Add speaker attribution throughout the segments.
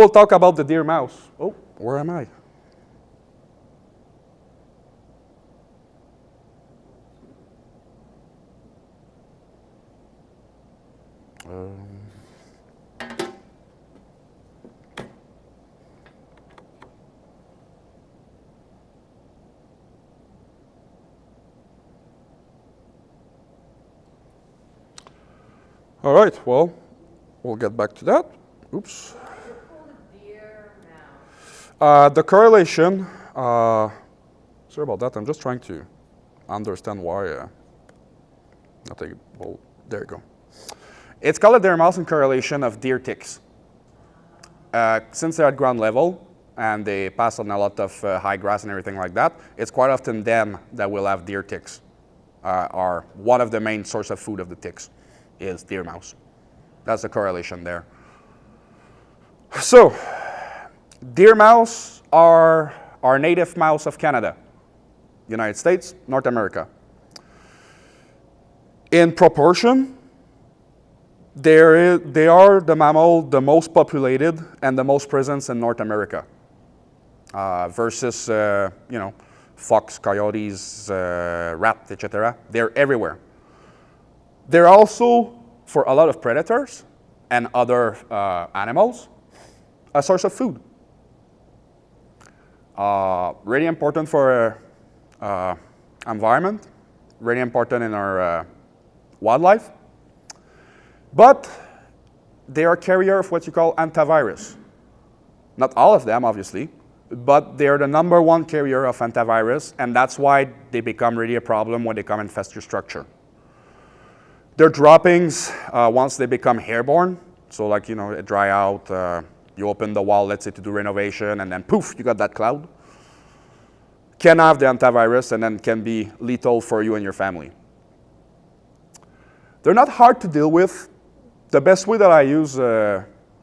Speaker 1: We'll talk about the deer mouse. Oh, where am I? All right, well, we'll get back to that. Oops. The correlation, sorry about that, I'm just trying to understand why. Well, there you go. It's called a deer mouse in correlation of deer ticks. Since they're at ground level and they pass on a lot of high grass and everything like that, it's quite often them that will have deer ticks, are one of the main source of food of the ticks is deer mouse. That's the correlation there. So, deer mouse are our native mouse of Canada, United States, North America. In proportion, they are the mammal the most populated and the most present in North America versus, fox, coyotes, rat, etc. They're everywhere. They're also, for a lot of predators and other animals, a source of food. Really important for our environment, really important in our wildlife. But they are carrier of what you call antivirus. Not all of them, obviously, but they're the number one carrier of antivirus, and that's why they become really a problem when they come infest your structure. Their droppings, once they become airborne, so like, it dry out, you open the wall, let's say, to do renovation, and then poof, you got that cloud, can have the antivirus and then can be lethal for you and your family. They're not hard to deal with. The best way that I use,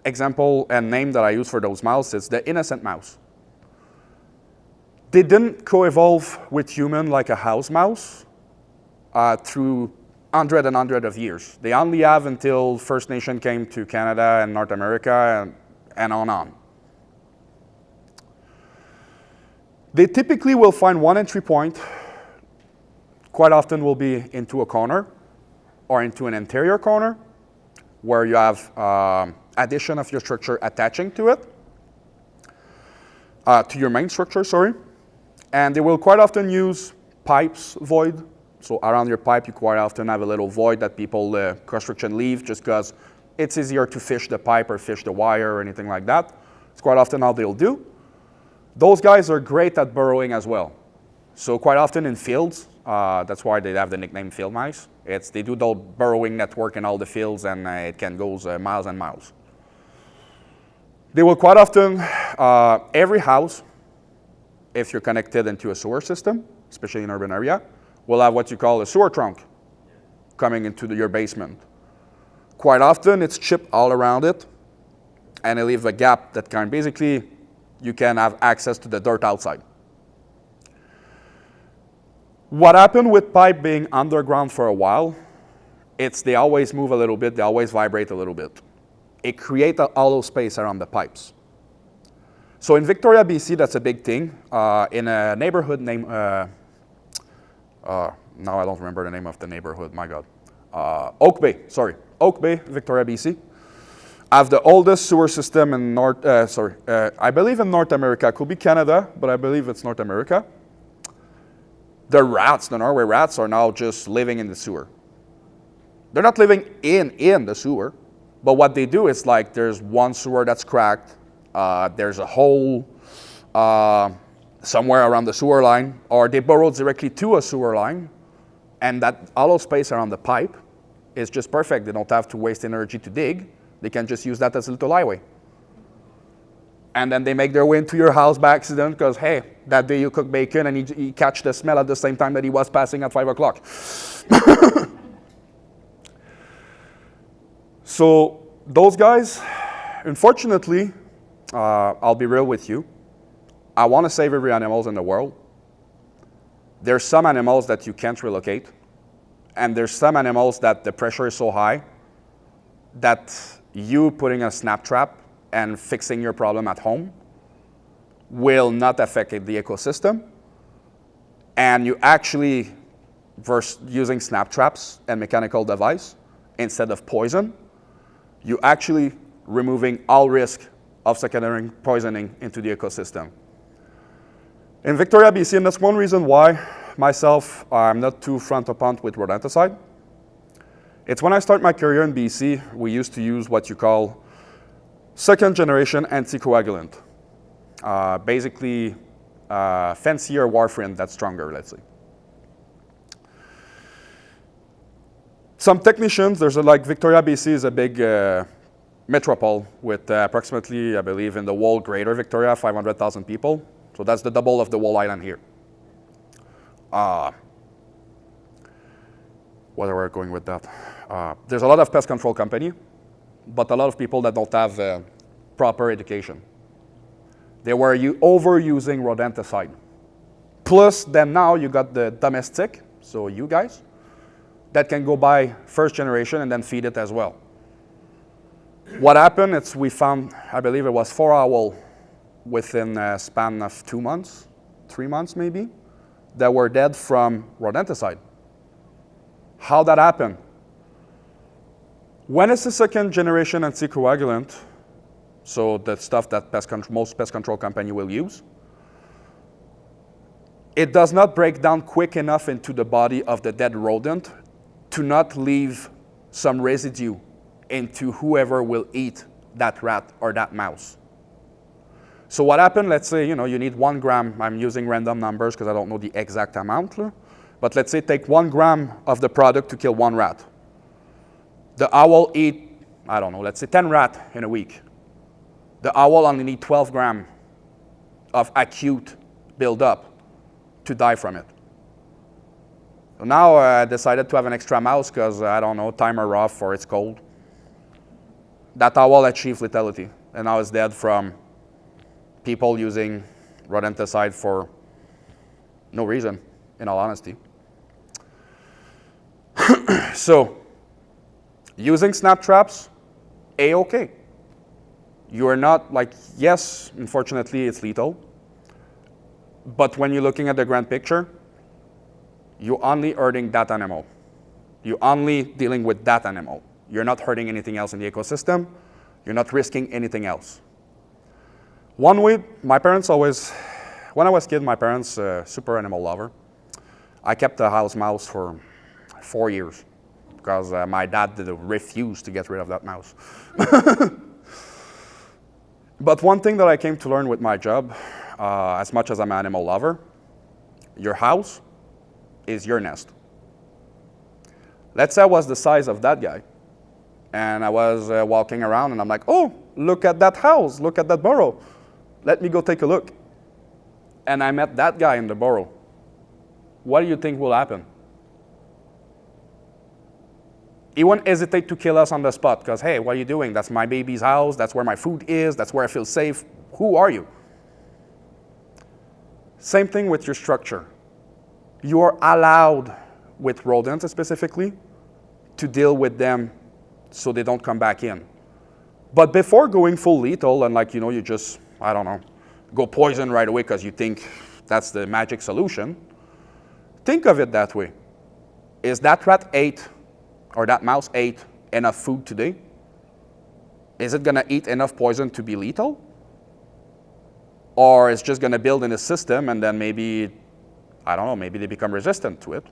Speaker 1: example and name that I use for those mouse is the innocent mouse. They didn't co-evolve with human like a house mouse through hundreds and hundreds of years. They only have until First Nation came to Canada and North America and on. They typically will find one entry point, quite often will be into a corner or into an interior corner where you have addition of your structure attaching to it, to your main structure, sorry. And they will quite often use pipes void. So around your pipe, you quite often have a little void that people construction leave just because it's easier to fish the pipe or fish the wire or anything like that. It's quite often how they'll do. Those guys are great at burrowing as well. So quite often in fields, that's why they have the nickname field mice. They do the burrowing network in all the fields, and it can go miles and miles. They will quite often, every house, if you're connected into a sewer system, especially in urban area, will have what you call a sewer trunk coming into your basement. Quite often, it's chipped all around it, and it leaves a gap that can basically, you can have access to the dirt outside. What happened with pipe being underground for a while, they always move a little bit, they always vibrate a little bit. It creates a hollow space around the pipes. So in Victoria, BC, that's a big thing. In a neighborhood named, now I don't remember the name of the neighborhood, my God. Oak Bay, Victoria, BC. Have the oldest sewer system in I believe in North America. Could be Canada, but I believe it's North America. The rats, the Norway rats, are now just living in the sewer. They're not living in the sewer, but what they do is like there's one sewer that's cracked, there's a hole somewhere around the sewer line, or they burrow directly to a sewer line, and that hollow space around the pipe is just perfect. They don't have to waste energy to dig. They can just use that as a little highway. And then they make their way into your house by accident because, hey, that day you cook bacon and he catch the smell at the same time that he was passing at 5 o'clock. So those guys, unfortunately, I'll be real with you. I want to save every animal in the world. There's some animals that you can't relocate. And there's some animals that the pressure is so high that you putting a snap trap and fixing your problem at home will not affect the ecosystem. And you actually, versus using snap traps and mechanical device instead of poison, you actually removing all risk of secondary poisoning into the ecosystem. In Victoria, BC, and that's one reason why myself, I'm not too front of punt with rodenticide. It's when I start my career in BC, we used to use what you call second generation anticoagulant. Basically, fancier warfarin that's stronger, let's say. Some technicians, there's like Victoria, BC is a big metropole with approximately, I believe, in the whole greater Victoria, 500,000 people. So that's the double of the whole island here. Where are we going with that? There's a lot of pest control company, but a lot of people that don't have proper education. They were overusing rodenticide. Plus, then now you got the domestic, so you guys, that can go buy first generation and then feed it as well. What happened is we found, I believe it was 4 owls within a span of 2 months, 3 months maybe, that were dead from rodenticide. How that happened? When it's a second generation anticoagulant, so the stuff that most pest control company will use, it does not break down quick enough into the body of the dead rodent to not leave some residue into whoever will eat that rat or that mouse. So what happened, let's say, you need 1 gram, I'm using random numbers because I don't know the exact amount, but let's say take 1 gram of the product to kill 1 rat. The owl eat, I don't know, let's say 10 rats in a week. The owl only need 12 grams of acute buildup to die from it. So now I decided to have an extra mouse because, I don't know, time are rough or it's cold. That owl achieved lethality and now it's dead from people using rodenticide for no reason, in all honesty. So, using snap traps, A-okay. You are not like, yes, unfortunately it's lethal, but when you're looking at the grand picture, you're only hurting that animal. You're only dealing with that animal. You're not hurting anything else in the ecosystem. You're not risking anything else. One way, my parents always, when I was a kid, my parents, super animal lover. I kept a house mouse for 4 years because my dad refused to get rid of that mouse. But one thing that I came to learn with my job, as much as I'm an animal lover, your house is your nest. Let's say I was the size of that guy, and I was walking around, and I'm like, oh, look at that house, look at that burrow. Let me go take a look. And I met that guy in the burrow. What do you think will happen? He won't hesitate to kill us on the spot because, hey, what are you doing? That's my baby's house. That's where my food is. That's where I feel safe. Who are you? Same thing with your structure. You are allowed, with rodents specifically, to deal with them so they don't come back in. But before going full lethal and you just, I don't know, go poison right away because you think that's the magic solution, think of it that way. Is that rat ate or that mouse ate enough food today? Is it going to eat enough poison to be lethal? Or it's just going to build in a system and then maybe, I don't know, maybe they become resistant to it.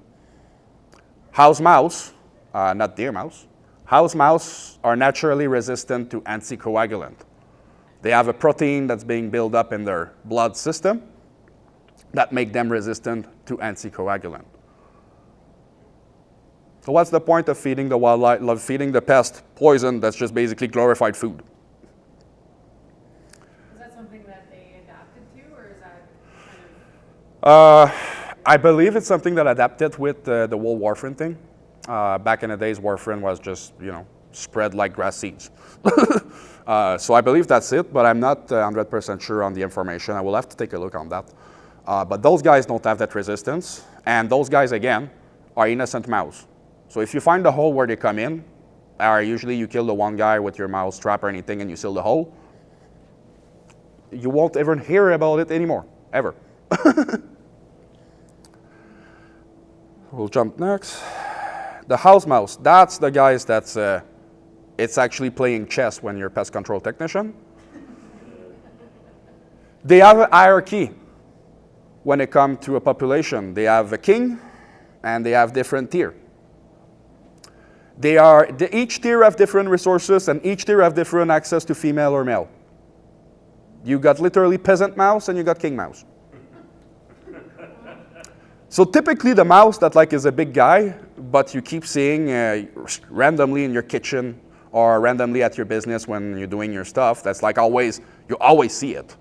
Speaker 1: House mouse, not deer mouse, house mouse are naturally resistant to anticoagulant. They have a protein that's being built up in their blood system that make them resistant to anticoagulant. So what's the point of feeding the wildlife, feeding the pest poison that's just basically glorified food?
Speaker 2: Is that something that they adapted to, or is that kind of...
Speaker 1: I believe it's something that adapted with the whole warfarin thing. Back in the days, warfarin was just, spread like grass seeds. So I believe that's it, but I'm not 100% sure on the information. I will have to take a look on that. But those guys don't have that resistance, and those guys, again, are innocent mouse. So if you find the hole where they come in, or usually you kill the one guy with your mouse trap or anything and you seal the hole, you won't ever hear about it anymore, ever. We'll jump next. The house mouse, that's the guys that's, it's actually playing chess when you're a pest control technician. They have a hierarchy when it comes to a population. They have a king, and they have different tier. Each tier have different resources, and each tier have different access to female or male. You got literally peasant mouse, and you got king mouse. So typically the mouse that like is a big guy, but you keep seeing randomly in your kitchen or randomly at your business when you're doing your stuff, that's like always, you always see it.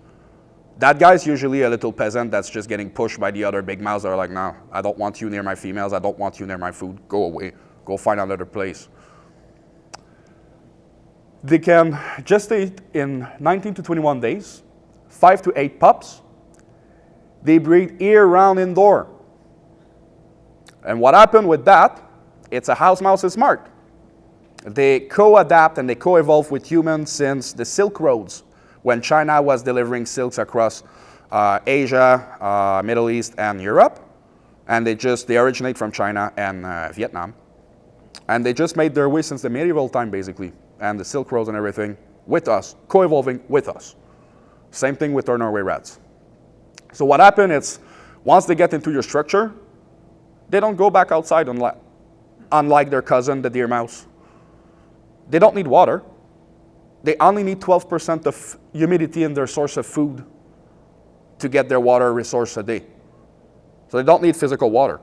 Speaker 1: That guy's usually a little peasant that's just getting pushed by the other big mouse that are like, no, I don't want you near my females, I don't want you near my food, go away, go find another place. They can gestate in 19 to 21 days, 5 to 8 pups. They breed year-round indoor. And what happened with that, it's a house mouse is smart. They co-adapt and they co-evolve with humans since the Silk Roads, when China was delivering silks across Asia, Middle East, and Europe. And they originate from China and Vietnam. And they just made their way since the medieval time, basically, and the Silk Roads and everything, with us, co-evolving with us. Same thing with our Norway rats. So what happened is, once they get into your structure, they don't go back outside unlike their cousin, the deer mouse. They don't need water. They only need 12% of humidity in their source of food to get their water resource a day. So they don't need physical water.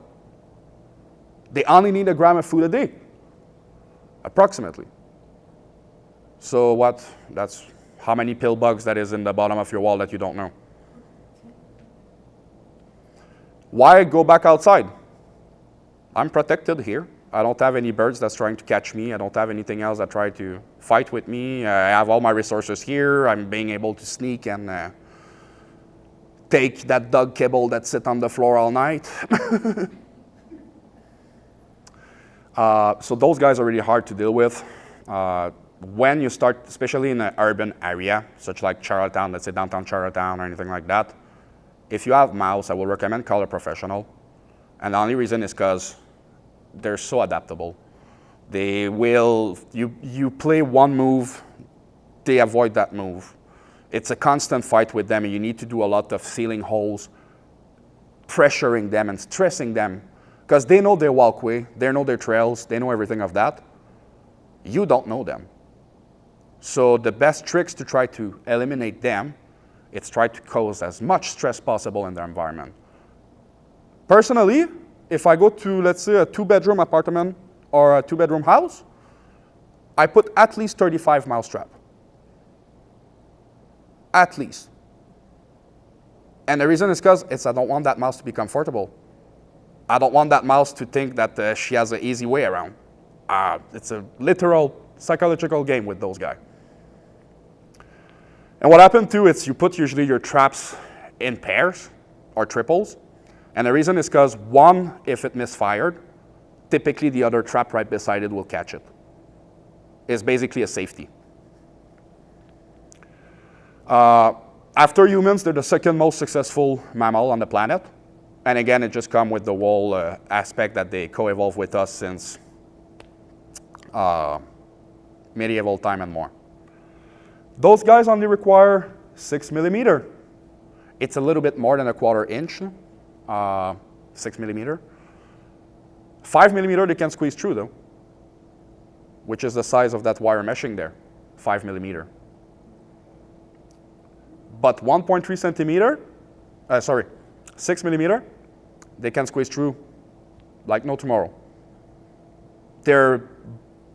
Speaker 1: They only need a gram of food a day, approximately. So that's how many pill bugs that is in the bottom of your wall that you don't know. Why go back outside? I'm protected here. I don't have any birds that's trying to catch me. I don't have anything else that try to fight with me. I have all my resources here. I'm being able to sneak and take that dog kibble that sit on the floor all night. So those guys are really hard to deal with. When you start, especially in an urban area, such like Charlottetown, let's say downtown Charlottetown or anything like that, if you have mouse, I will recommend call a professional. And the only reason is because they're so adaptable. They will, you play one move, they avoid that move. It's a constant fight with them, and you need to do a lot of sealing holes, pressuring them and stressing them, because they know their walkway, they know their trails, they know everything of that. You don't know them. So the best tricks to try to eliminate them, it's try to cause as much stress possible in their environment. Personally, if I go to, let's say, a 2-bedroom apartment or a 2-bedroom house, I put at least 35 mouse trap. At least. And the reason is because I don't want that mouse to be comfortable. I don't want that mouse to think that she has an easy way around. It's a literal psychological game with those guys. And what happened too is you put usually your traps in pairs or triples. And the reason is because one, if it misfired, typically the other trap right beside it will catch it. It's basically a safety. After humans, they're the second most successful mammal on the planet. And again, it just comes with the whole aspect that they co-evolve with us since medieval time and more. Those guys only require 6 millimeter. It's a little bit more than a 1/4 inch, 6 millimeter. 5 millimeter they can squeeze through though, which is the size of that wire meshing there, 5 millimeter. But 1.3 centimeter, 6 millimeter, they can squeeze through like no tomorrow. Their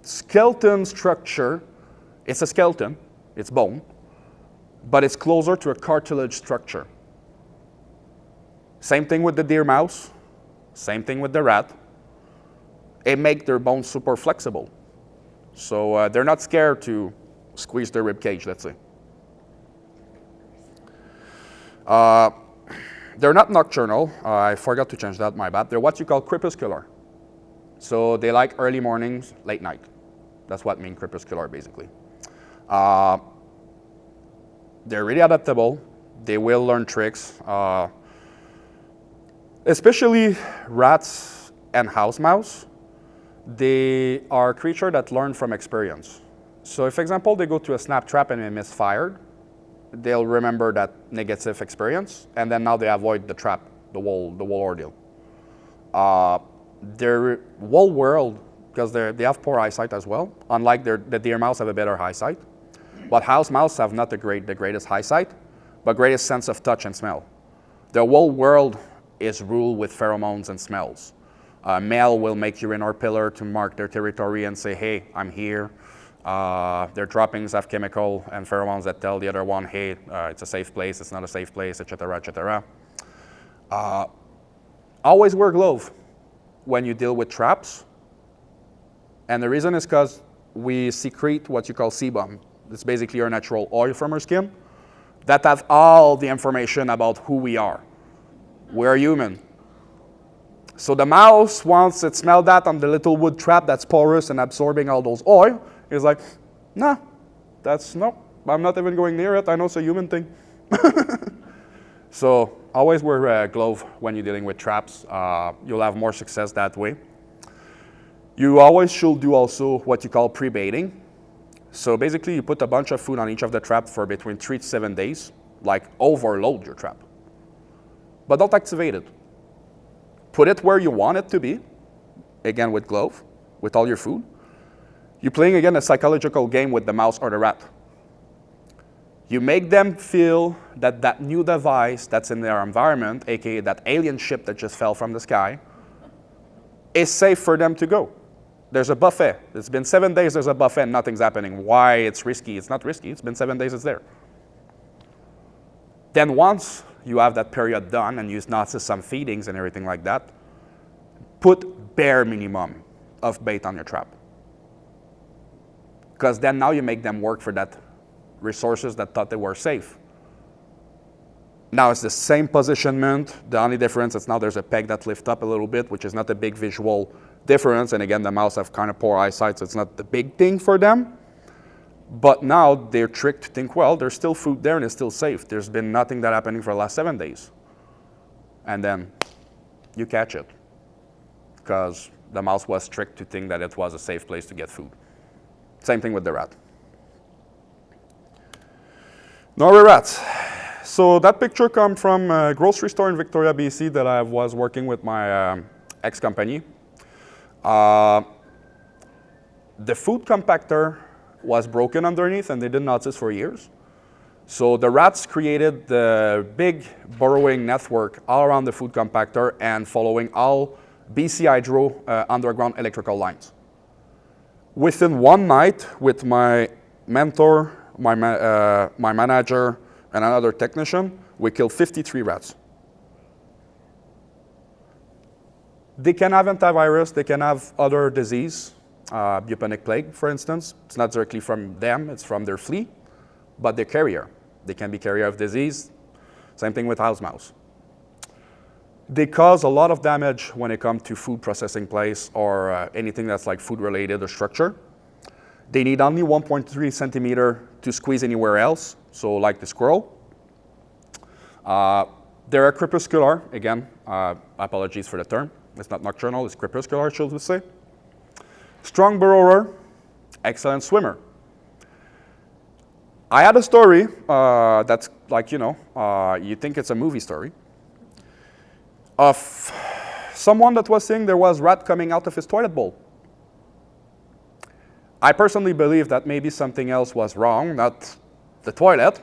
Speaker 1: skeleton structure, it's a skeleton, it's bone, but it's closer to a cartilage structure. Same thing with the deer mouse, same thing with the rat. It makes their bones super flexible. So they're not scared to squeeze their rib cage, let's say. They're not nocturnal. I forgot to change that, my bad. They're what you call crepuscular. So they like early mornings, late night. That's what means crepuscular, basically. They're really adaptable. They will learn tricks. Especially rats and house mouse. They are creatures that learn from experience. So if, for example, they go to a snap trap and they misfired, they'll remember that negative experience, and then now they avoid the trap, the whole ordeal. Their whole world, because they have poor eyesight as well, unlike the deer mouse have a better eyesight. But house mouse have not the greatest eyesight, but greatest sense of touch and smell. Their whole world is ruled with pheromones and smells. Male will make urine pillar to mark their territory and say, hey, I'm here. Their droppings have chemical and pheromones that tell the other one, hey, it's a safe place, it's not a safe place, etc., etc. Always wear gloves when you deal with traps. And the reason is because we secrete what you call sebum. It's basically our natural oil from our skin that have all the information about who we are. We're human. So the mouse, once it smelled that on the little wood trap that's porous and absorbing all those oil, is like, nah, I'm not even going near it. I know it's a human thing. So always wear a glove when you're dealing with traps. You'll have more success that way. You always should do also what you call pre-baiting. So basically you put a bunch of food on each of the traps for between 3 to 7 days, like overload your trap. But don't activate it. Put it where you want it to be, again with glove, with all your food. You're playing again a psychological game with the mouse or the rat. You make them feel that that new device that's in their environment, aka that alien ship that just fell from the sky, is safe for them to go. There's a buffet. It's been 7 days, there's a buffet and nothing's happening. Why it's risky? It's not risky. It's been 7 days, it's there. Then once you have that period done and you notice some feedings and everything like that, put bare minimum of bait on your trap. Because then now you make them work for that resources that thought they were safe. Now it's the same positionment. The only difference is now there's a peg that lifts up a little bit, which is not a big visual difference. And again, the mouse have kind of poor eyesight, so it's not the big thing for them. But now they're tricked to think, well, there's still food there and it's still safe. There's been nothing that happening for the last 7 days. And then you catch it. Because the mouse was tricked to think that it was a safe place to get food. Same thing with the rat. Norway rats. So that picture comes from a grocery store in Victoria, BC that I was working with my ex-company. The food compactor was broken underneath and they didn't notice for years. So the rats created the big burrowing network all around the food compactor and following all BC Hydro underground electrical lines. Within one night, with my mentor, my manager, and another technician, we killed 53 rats. They can have antivirus, they can have other disease, bubonic plague, for instance. It's not directly from them, it's from their flea, but they're carrier. They can be carrier of disease. Same thing with house mouse. They cause a lot of damage when it comes to food processing place or anything that's like food related or structure. They need only 1.3 centimeter to squeeze anywhere else, so like the squirrel. They're crepuscular, again, apologies for the term. It's not nocturnal, it's crepuscular, should we say. Strong burrower, excellent swimmer. I had a story that's like, you think it's a movie story, of someone that was saying there was rat coming out of his toilet bowl. I personally believe that maybe something else was wrong, not the toilet.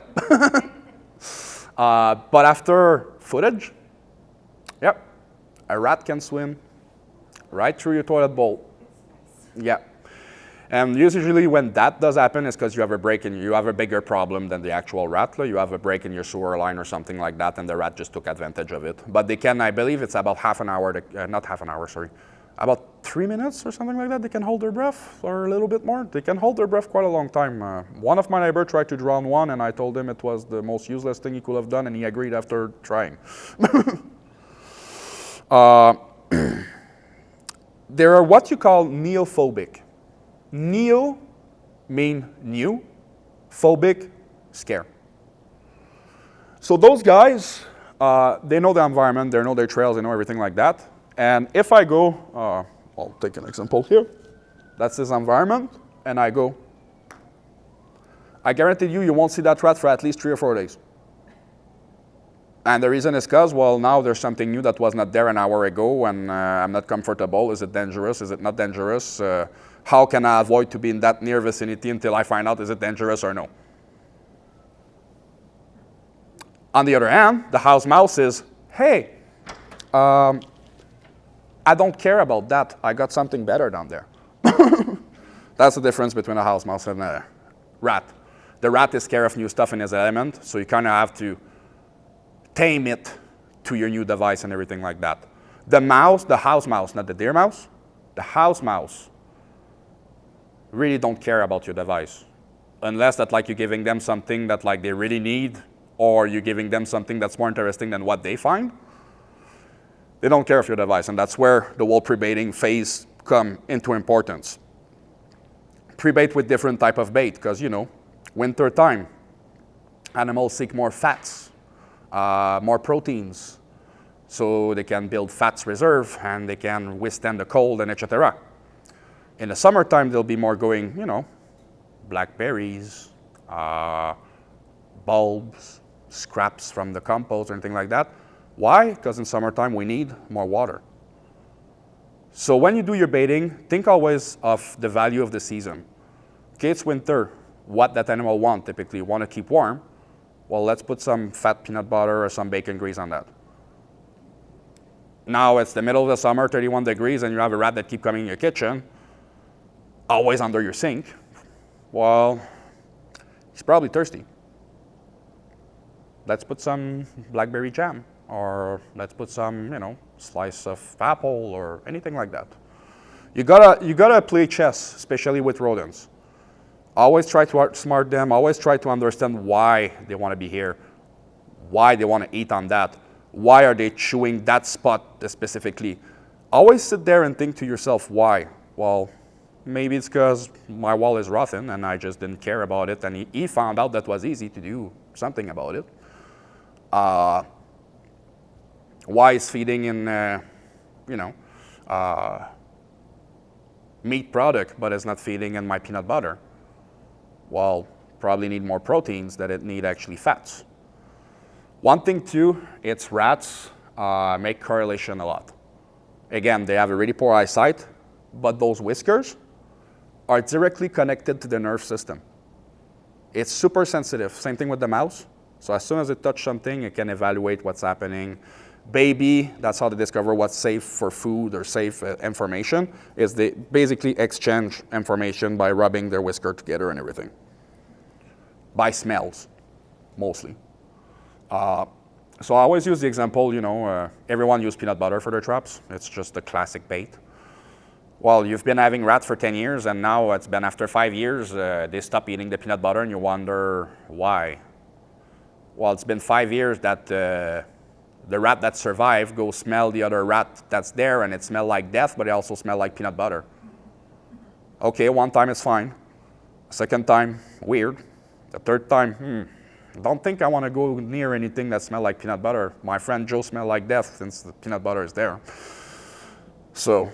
Speaker 1: But after footage, yep, a rat can swim right through your toilet bowl. Yeah. And usually when that does happen, it's because you have a break in, you have a bigger problem than the actual rat. You have a break in your sewer line or something like that, and the rat just took advantage of it. But they can, I believe it's about half an hour, not half an hour, sorry, about 3 minutes or something like that, they can hold their breath, or a little bit more. They can hold their breath quite a long time. One of my neighbors tried to drown one, and I told him it was the most useless thing he could have done, and he agreed after trying. They are what you call neophobic. Neo mean new, phobic, scare. So those guys, they know the environment, they know their trails, they know everything like that. And if I go, I'll take an example here. That's this environment, and I go, I guarantee you won't see that rat for at least 3 or 4 days. And the reason is because, well, now there's something new that was not there an hour ago, and I'm not comfortable. Is it dangerous? Is it not dangerous? How can I avoid to be in that near vicinity until I find out is it dangerous or no? On the other hand, the house mouse is, hey, I don't care about that. I got something better down there. That's the difference between a house mouse and a rat. The rat is scared of new stuff in his element, so you kind of have to tame it to your new device and everything like that. The mouse, the house mouse, not the deer mouse, the house mouse really don't care about your device. Unless that like you're giving them something that like they really need, or you're giving them something that's more interesting than what they find. They don't care of your device, and that's where the whole pre-baiting phase come into importance. Pre-bait with different type of bait, because winter time, animals seek more fats, more proteins, so they can build fats reserve and they can withstand the cold and etc. In the summertime, they'll be more going, blackberries, bulbs, scraps from the compost or anything like that. Why? Because in summertime, we need more water. So when you do your baiting, think always of the value of the season. Okay, it's winter. What that animal want typically, want to keep warm. Well, let's put some fat peanut butter or some bacon grease on that. Now it's the middle of the summer, 31 degrees, and you have a rat that keep coming in your kitchen, always under your sink. Well, he's probably thirsty. Let's put some blackberry jam, or let's put some, slice of apple or anything like that. You gotta play chess, especially with rodents. Always try to outsmart them. Always try to understand why they want to be here, why they want to eat on that, why are they chewing that spot specifically. Always sit there and think to yourself, why? Well, maybe it's because my wall is rotten and I just didn't care about it, and he found out that was easy to do something about it. Why is feeding in, meat product, but it's not feeding in my peanut butter? Well, probably need more proteins than it need actually fats. One thing too, it's rats make correlation a lot. Again, they have a really poor eyesight, but those whiskers are directly connected to the nerve system. It's super sensitive. Same thing with the mouse. So as soon as it touches something, it can evaluate what's happening. Baby, that's how they discover what's safe for food or safe information, is they basically exchange information by rubbing their whisker together and everything. By smells, mostly. So I always use the example, everyone uses peanut butter for their traps. It's just a classic bait. Well, you've been having rats for 10 years, and now it's been after 5 years, they stop eating the peanut butter, and you wonder why. Well, it's been 5 years that the rat that survived go smell the other rat that's there, and it smells like death, but it also smells like peanut butter. Okay, one time it's fine. Second time, weird. The third time, don't think I want to go near anything that smells like peanut butter. My friend Joe smells like death since the peanut butter is there. So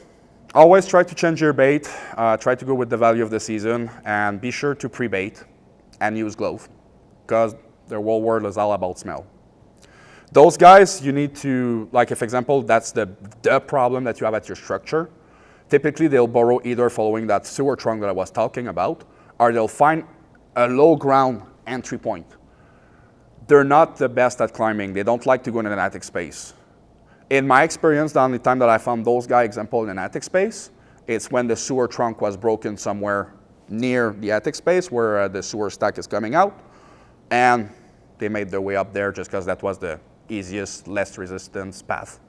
Speaker 1: always try to change your bait. Try to go with the value of the season, and be sure to pre-bait and use glove, because the whole world is all about smell. Those guys, you need to, like if example, that's the problem that you have at your structure. Typically, they'll burrow either following that sewer trunk that I was talking about, or they'll find a low ground entry point. They're not the best at climbing. They don't like to go in an attic space. In my experience, the only time that I found those guys example in an attic space, it's when the sewer trunk was broken somewhere near the attic space where the sewer stack is coming out, and they made their way up there just because that was the easiest, less resistance path.